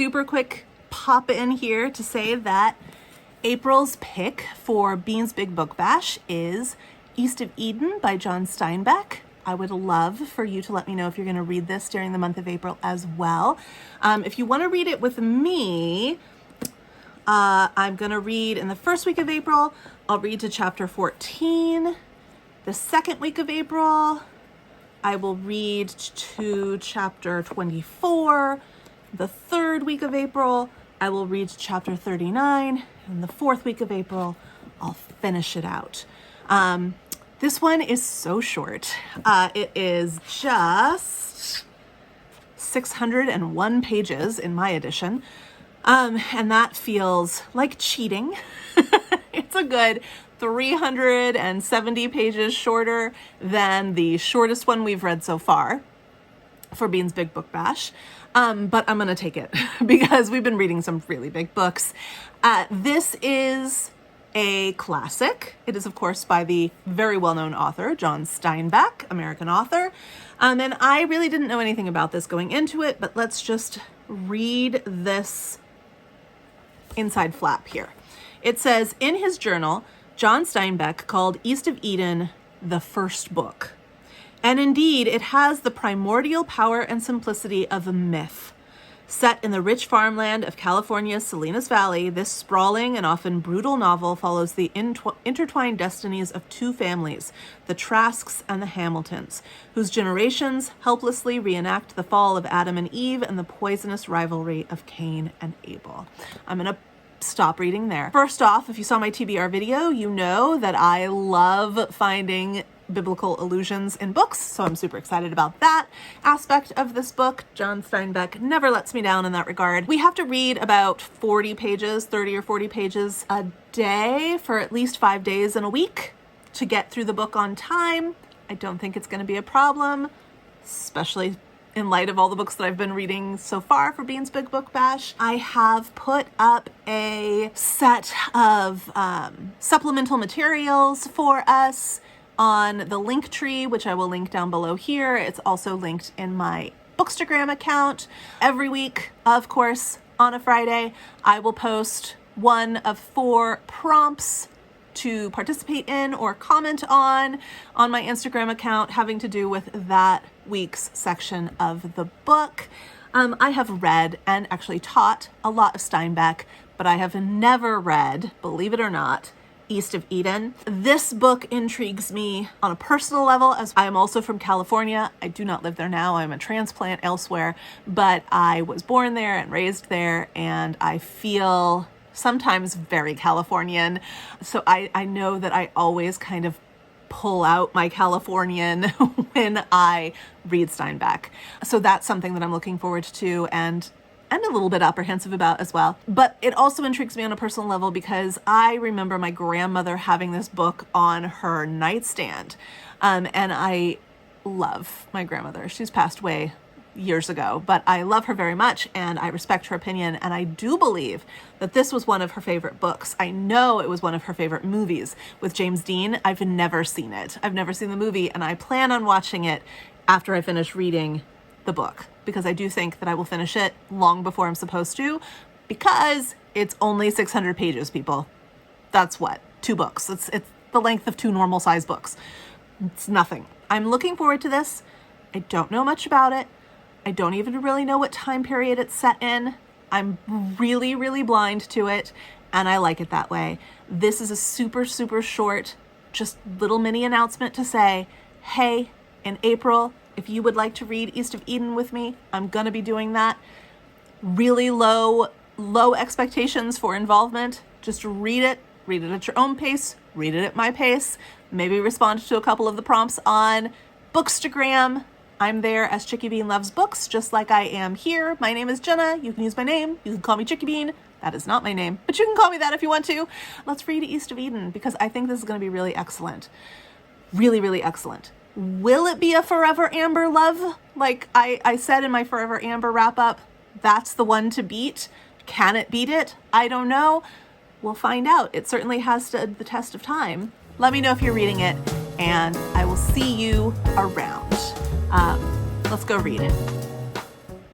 super quick pop in here to say that April's pick for Bean's Big Book Bash is East of Eden by John Steinbeck. I would love for you to let me know if you're going to read this during the month of April as well. If you want to read it with me, I'm going to read in the first week of April. I'll read to chapter 14. The second week of April, I will read to chapter 24. The third week of April, I will read to chapter 39. And the fourth week of April, I'll finish it out. This one is so short. It is just 601 pages in my edition. And that feels like cheating. It's a good 370 pages shorter than the shortest one we've read so far for Bean's Big Book Bash. But I'm going to take it because we've been reading some really big books. This is a classic. It is, of course, by the very well-known author, John Steinbeck, American author. And I really didn't know anything about this going into it, but let's just read this inside flap here. It says, in his journal, John Steinbeck called East of Eden the first book. And indeed, it has the primordial power and simplicity of a myth. Set in the rich farmland of California's Salinas Valley, this sprawling and often brutal novel follows the intertwined destinies of two families, the Trasks and the Hamiltons, whose generations helplessly reenact the fall of Adam and Eve and the poisonous rivalry of Cain and Abel. I'm going to stop reading there. First off, if you saw my TBR video, you know that I love finding biblical allusions in books, so I'm super excited about that aspect of this book. John Steinbeck never lets me down in that regard. We have to read about 40 pages, 30 or 40 pages a day for at least 5 days in a week to get through the book on time. I don't think it's going to be a problem, especially in light of all the books that I've been reading so far for Bean's Big Book Bash. I have put up a set of supplemental materials for us on the link tree, which I will link down below here. It's also linked in my Bookstagram account. Every week, of course, on a Friday, I will post one of 4 prompts to participate in or comment on my Instagram account having to do with that week's section of the book. I have read and actually taught a lot of Steinbeck, but I have never read, believe it or not, East of Eden. This book intrigues me on a personal level, as I am also from California. I do not live there now. I'm a transplant elsewhere, but I was born there and raised there, and I feel sometimes very Californian. So I know that I always kind of pull out my Californian when I read Steinbeck. So that's something that I'm looking forward to and a little bit apprehensive about as well. But it also intrigues me on a personal level because I remember my grandmother having this book on her nightstand. And I love my grandmother. She's passed away years ago, but I love her very much and I respect her opinion. And I do believe that this was one of her favorite books. I know it was one of her favorite movies with James Dean. I've never seen it. I've never seen the movie, and I plan on watching it after I finish reading the book, because I do think that I will finish it long before I'm supposed to, because it's only 600 pages, people. That's what? 2 books. It's the length of 2 normal size books. It's nothing. I'm looking forward to this. I don't know much about it. I don't even really know what time period it's set in. I'm really, really blind to it, and I like it that way. This is a super, super short, just little mini announcement to say, hey, in April, if you would like to read East of Eden with me, I'm going to be doing that. Really low expectations for involvement. Just read it at your own pace, read it at my pace, maybe respond to a couple of the prompts on Bookstagram. I'm there as Chicky Bean Loves Books, just like I am here. My name is Jenna. You can use my name. You can call me Chicky Bean. That is not my name, but you can call me that if you want to. Let's read East of Eden, because I think this is going to be really excellent. Really, really excellent. Will it be a Forever Amber love? Like I said in my Forever Amber wrap-up, that's the one to beat. Can it beat it? I don't know. We'll find out. It certainly has stood the test of time. Let me know if you're reading it, and I will see you around. Let's go read it.